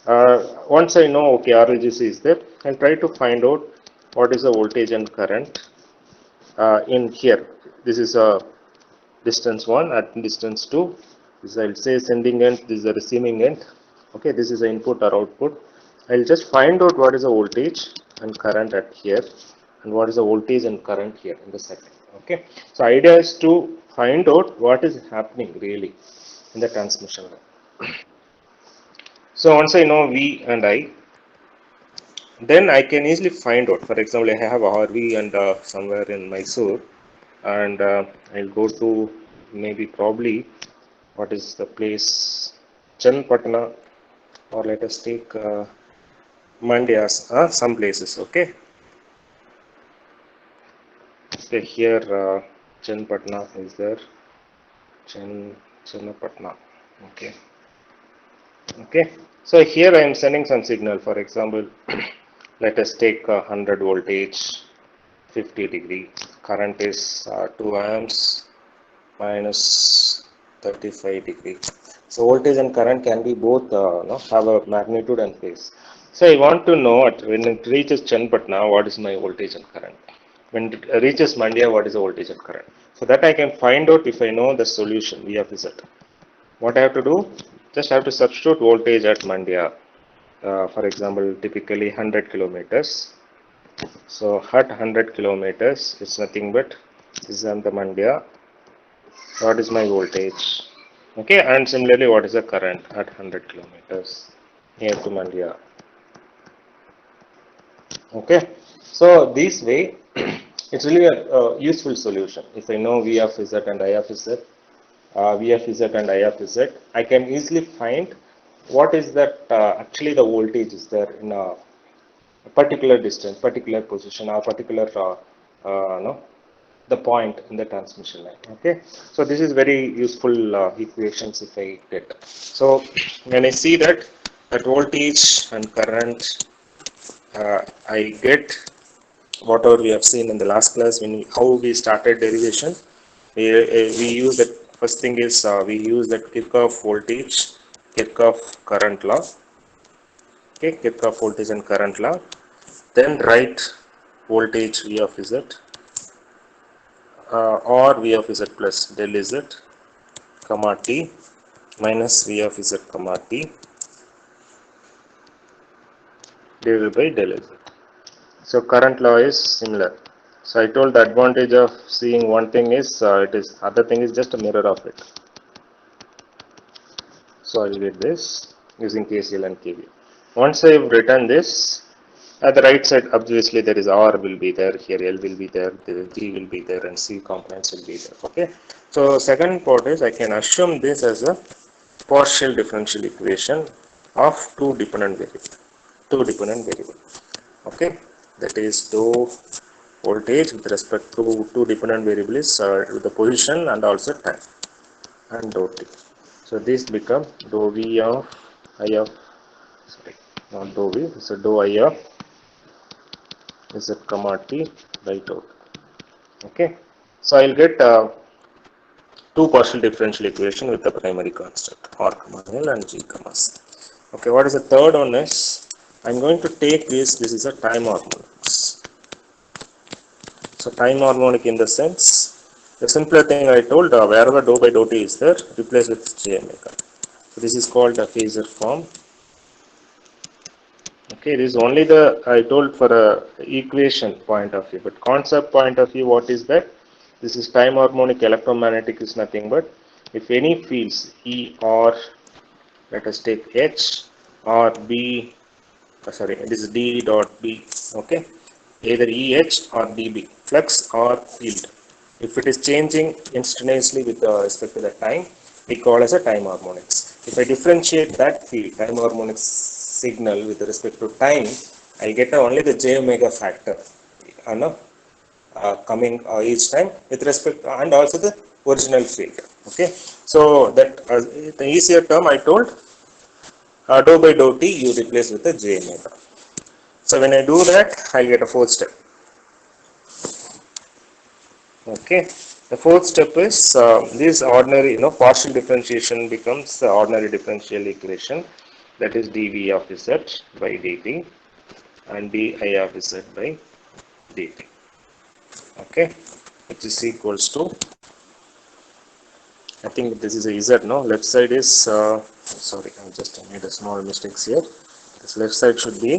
Once I know, okay, RLGC is there, I'll try to find out what is the voltage and current in here. This is a distance 1 at distance 2. This I'll say sending end, this is the receiving end. Okay, this is the input or output. I'll just find out what is the voltage and current at here and what is the voltage and current here in the second. Okay, so idea is to find out what is happening really in the transmission line. So once I know V and I, then I can easily find out. For example, I have a RV and somewhere in Mysore, and I'll go to maybe probably what is the place, Chenpatna, or let us take Mandyas, some places. Okay, okay, here Chenpatna is there, Chennapatna. Okay, okay. So here I am sending some signal. For example, let us take 100 voltage, 50 degree. Current is 2 amps minus 35 degree. So voltage and current can be both have a magnitude and phase. So I want to know when it reaches Chenpatna, what is my voltage and current. When it reaches Mandya, what is the voltage and current. So that I can find out if I know the solution V of Z. What I have to do? Just have to substitute voltage at Mandya. For example, typically 100 kilometers. So at 100 kilometers, it's nothing but this is on the Mandya. What is my voltage? Okay, and similarly, what is the current at 100 kilometers near to Mandya? Okay, so this way, it's really a useful solution. If I know V of Z and I of Z, V of Z and I of Z, I can easily find what is that actually the voltage is there in a particular distance, particular position, or particular no, the point in the transmission line. Okay, so this is very useful equations if I get. So when I see that voltage and current, I get whatever we have seen in the last class when how we started derivation. We use that first thing is we use that Kirchhoff voltage, Kirchhoff current law. Okay, Kirchhoff voltage and current law. Then write voltage V of Z or V of Z plus del Z comma t minus V of Z comma t divided by del Z. So current law is similar. So I told the advantage of seeing one thing is it is other thing is just a mirror of it. So I will get this using KCL and KVL. Once I have written this, at the right side obviously there is R will be there, here L will be there, G will be there, and C components will be there. Okay. So second part is I can assume this as a partial differential equation of two dependent variable. Okay, that is dou voltage with respect to two dependent variables with the position and also time, and dou t. So this become dou v of I of, sorry, not dou v, so dou I of Z comma t by dou. Okay, so I'll get two partial differential equation with the primary constant R comma L and G comma C. Okay, what is the third one is I'm going to take this is a time harmonics. So time harmonic in the sense, the simpler thing I told, wherever dou by dou t is there, replace with j omega. So this is called a phasor form. Okay, this is only the I told for a equation point of view, but concept point of view, what is that? This is time harmonic electromagnetic is nothing but if any fields E or let us take H or B, sorry, this is D dot B, okay, either EH or DB, flux or field. If it is changing instantaneously with respect to the time, we call as a time harmonics. If I differentiate that field, time harmonics signal with respect to time, I get only the j omega factor coming each time with respect to, and also the original field. Okay, so that the easier term I told, dou by dou t you replace with the j omega. So when I do that, I get a fourth step. Okay, the fourth step is this ordinary, partial differentiation becomes the ordinary differential equation that is dv of z by dt and di of z by dt. Okay, which is equals to, I think this is a z, no? Left side is, sorry, I just made a small mistakes here. This left side should be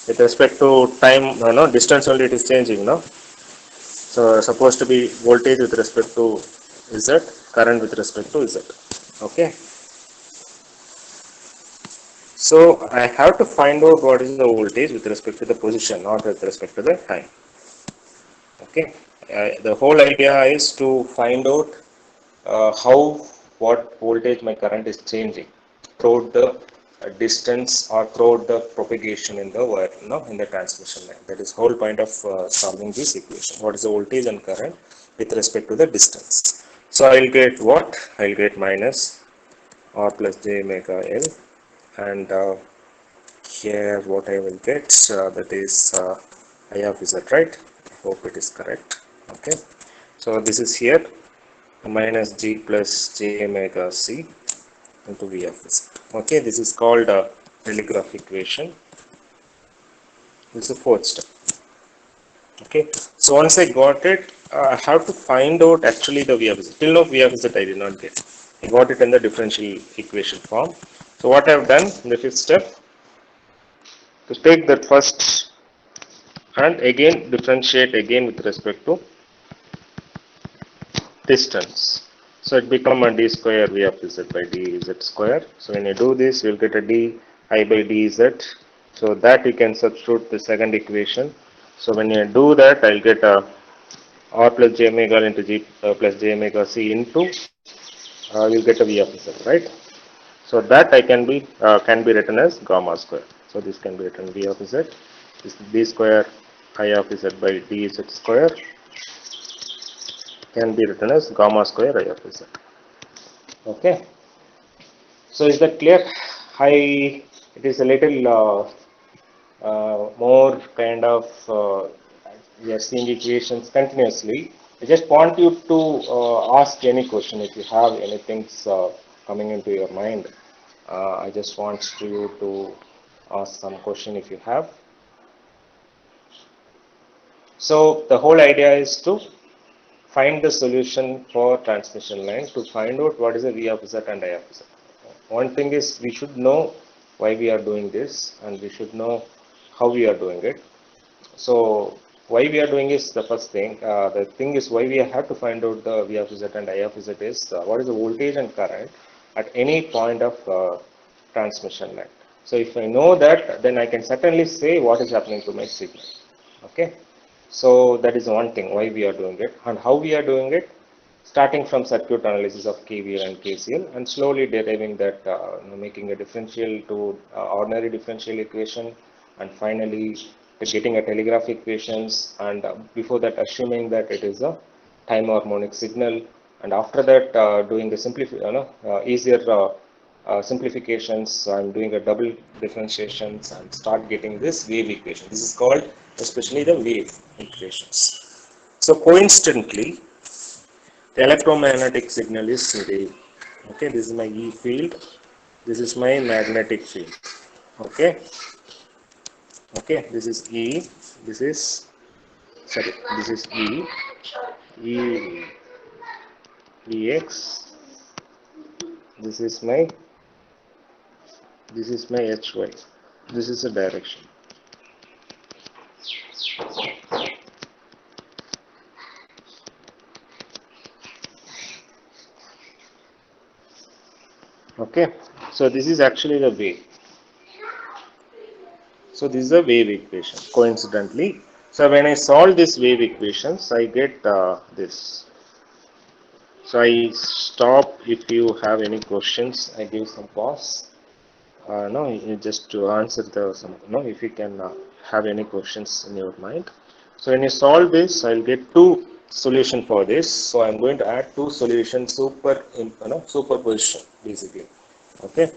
with respect to time, no, distance only it is changing, no? So supposed to be voltage with respect to z, current with respect to z. Okay. So I have to find out what is the voltage with respect to the position, not with respect to the time. Okay. The whole idea is to find out how, what voltage my current is changing throughout the distance or throughout the propagation in the wire, in the transmission line. That is whole point of solving this equation. What is the voltage and current with respect to the distance? So I will get what? I will get minus R plus j omega L, and here what I will get, that is I of z, right? I hope it is correct. Okay. So this is here minus g plus j omega c into v of z. Okay, this is called a telegraph equation. This is the fourth step. Okay, so once I got it, I have to find out actually the v of z. Till now v of z I did not get. I got it in the differential equation form. So what I have done in the fifth step, to take that first and again differentiate again with respect to distance. So it become a d square v of z by dz square. So when you do this, you will get a d I by dz. So that you can substitute the second equation. So when you do that, I'll get a r plus j omega into g plus j omega c into, you'll get a v of z, right? So that I can be written as gamma square. So this can be written v of z. This d square I of z by dz square can be written as gamma square I of z. Okay. So is that clear? It is a little more kind of, we are seeing equations continuously. I just want you to ask any question if you have anything coming into your mind. I just want you to ask some question if you have. So the whole idea is to find the solution for transmission line, to find out what is the V of Z and I of Z. One thing is we should know why we are doing this, and we should know how we are doing it. So why we are doing is the first thing. The thing is why we have to find out the V of Z and I of Z is what is the voltage and current at any point of transmission line. So if I know that, then I can certainly say what is happening to my signal. Okay. So that is one thing why we are doing it, and how we are doing it, starting from circuit analysis of KVL and KCL and slowly deriving that, making a differential to ordinary differential equation, and finally getting a telegraph equations, and before that assuming that it is a time harmonic signal, and after that doing the easier simplifications. I'm doing a double differentiations and start getting this wave equation. This is called especially the wave equations. So coincidentally, the electromagnetic signal is wave. Okay, this is my E field. This is my magnetic field. Okay, okay, this is E. This is, sorry, this is E. E Ex. This is my HY. This is the direction. Okay, so this is actually the wave. So this is a wave equation, coincidentally. So when I solve this wave equations, I get this. So I stop. If you have any questions, I give some pause. No, just to answer if you can have any questions in your mind. So when you solve this, I'll get two solution for this. So I'm going to add two solutions superposition basically. Okay.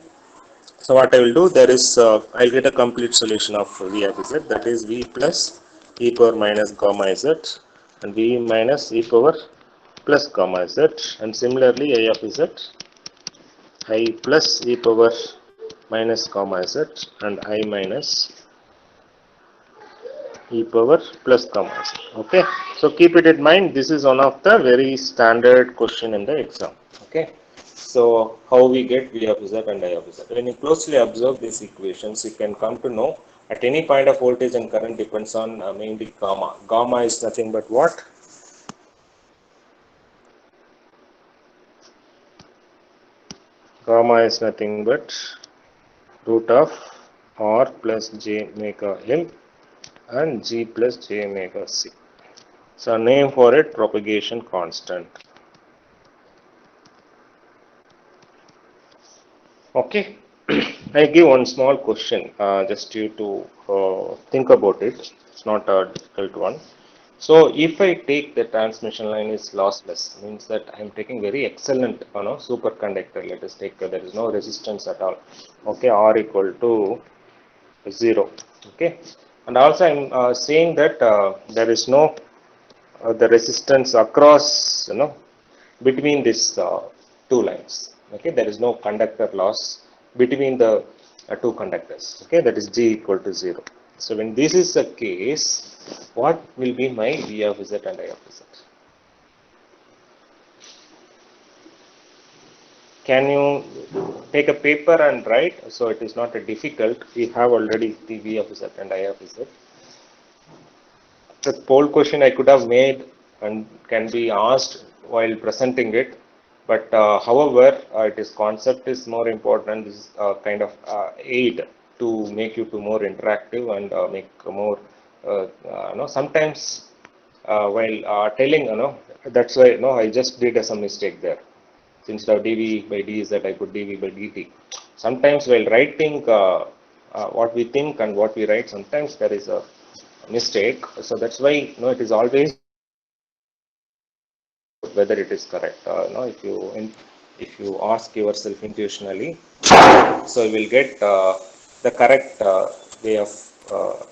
So what I will do, there is I'll get a complete solution of V of Z, that is V plus e power minus gamma Z and V minus e power plus gamma Z, and similarly I of Z I plus e power minus comma z and I minus e power plus comma z. Okay, so keep it in mind, this is one of the very standard question in the exam. Okay, so how we get v of z and I of z? When you closely observe these equations, you can come to know at any point of voltage and current depends on mainly gamma. Gamma is nothing but what? Gamma is nothing but root of r plus j omega l and g plus j omega c. So name for it propagation constant. Okay, I give one small question just you to think about it. It's not a difficult one. So if I take the transmission line is lossless, means that I am taking very excellent superconductor. Let us take there is no resistance at all. Okay, R equal to 0. Okay, and also I am saying that there is no the resistance across between these two lines. Okay, there is no conductor loss between the two conductors. Okay, that is G equal to 0. So when this is the case, what will be my V of Z and I of Z? Can you take a paper and write? So it is not a difficult. We have already the V of Z and I of Z. The poll question I could have made and can be asked while presenting it, but however, it is concept is more important. This is kind of aid to make you to more interactive and make more. Sometimes while telling, that's why I just did some mistake there. Instead of dv by dz, I put dv by dt. Sometimes while writing what we think and what we write, sometimes there is a mistake. So that's why it is always whether it is correct. If you ask yourself intuitionally, so you will get the correct way of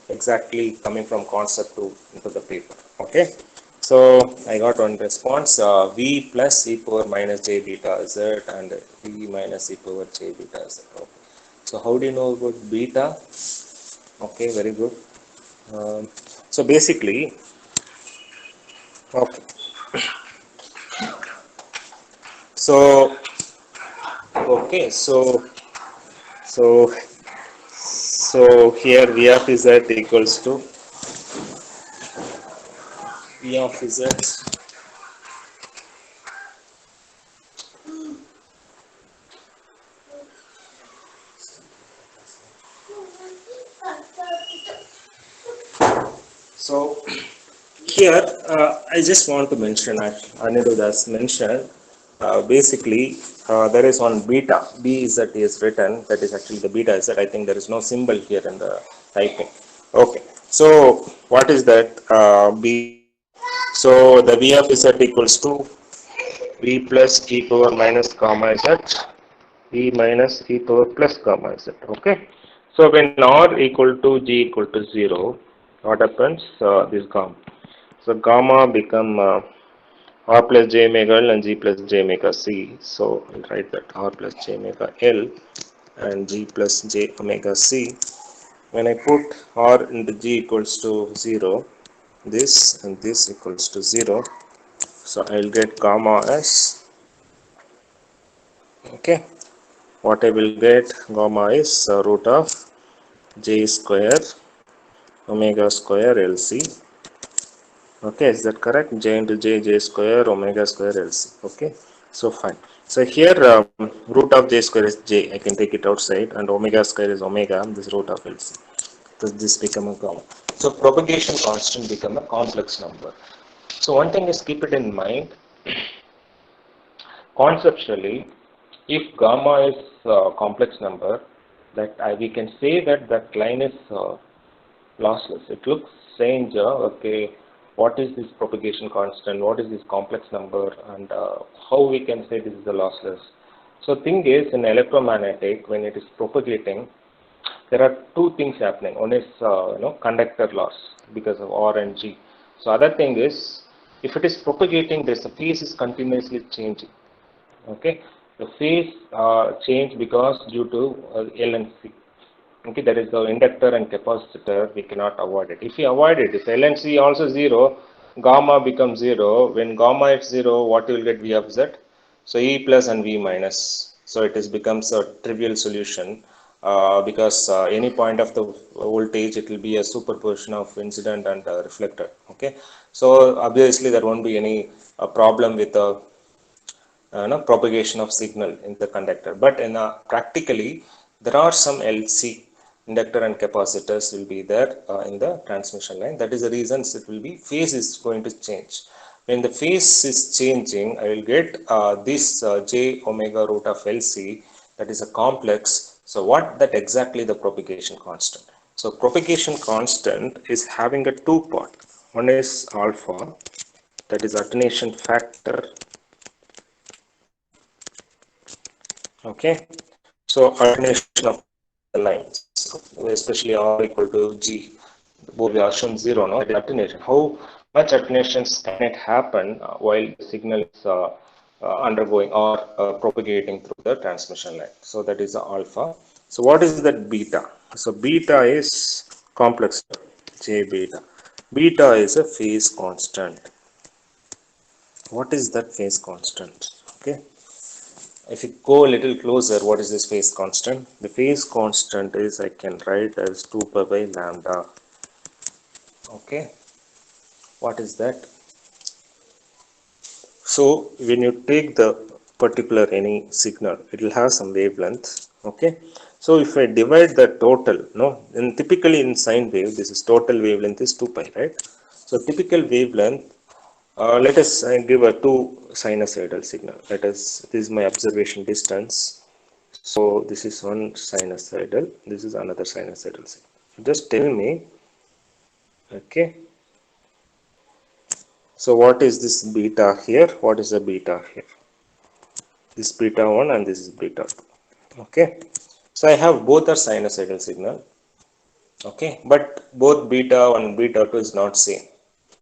exactly coming from concept to into the paper. Okay, so I got one response, v plus e power minus j beta z and v minus e power j beta z. Okay. So how do you know about beta? Okay, very good. So basically, okay. So okay, so so here v of z equals to v of z so here, I just want to mention, Anirudh has mentioned, basically, there is one beta, B is that is written, that is actually the beta is that, I think there is no symbol here in the typing. Okay, so what is that B? So the V of Z equals to V plus e power minus gamma Z, V minus e power plus gamma Z. Okay, so when R equal to G equal to 0, what happens? This gamma. So gamma become R plus j omega L and G plus j omega C. So I'll write that R plus j omega L and G plus j omega C. When I put R into G equals to 0, this and this equals to 0. So I'll get gamma as, okay, what I will get gamma is root of j square omega square LC. Okay, is that correct? J into j square omega square LC. Okay, so fine. So here root of j square is j. I can take it outside, and omega square is omega. This root of LC. So this become a gamma. So propagation constant become a complex number. So one thing is keep it in mind. Conceptually, if gamma is a complex number, that we can say that that line is lossless. It looks strange. Okay, what is this propagation constant? What is this complex number? And how we can say this is a lossless? So thing is, in electromagnetic, when it is propagating, there are two things happening. One is conductor loss because of R and G. So other thing is, if it is propagating, the phase is continuously changing. Okay, The phase change because due to L and C. Okay, that is the inductor and capacitor, we cannot avoid it. If we avoid it, if L and C also 0, gamma becomes 0. When gamma is 0, what you will get V of Z? So E plus and V minus. So it is becomes a trivial solution because any point of the voltage, it will be a superposition of incident and reflected. Okay, so obviously there won't be any problem with the propagation of signal in the conductor. But in practically, there are some LC, inductor and capacitors will be there in the transmission line. That is the reason it will be phase is going to change. When the phase is changing, I will get this j omega root of LC, that is a complex. So what that exactly the propagation constant? So propagation constant is having a two part. One is alpha, that is attenuation factor. Okay, so alternation of the lines, especially R equal to G, both we assume 0, no? The alternation. How much alternations can it happen while the signal is undergoing or propagating through the transmission line? So that is the alpha. So what is that beta? So beta is complex J beta. Beta is a phase constant. What is that phase constant? Okay. If you go a little closer, what is this phase constant? The phase constant is, I can write as 2 pi by lambda. Okay, what is that? So when you take the particular any signal, it will have some wavelength. Okay, so if I divide the total, no, and typically in sine wave, this is total wavelength is 2 pi, right? So typical wavelength, let us give a two sinusoidal signal. Let us, this is my observation distance. So this is one sinusoidal, this is another sinusoidal signal. Just tell me, okay. So what is this beta here? What is the beta here? This beta 1 and this is beta 2. Okay. So I have both are sinusoidal signal. Okay, but both beta 1 and beta 2 is not same.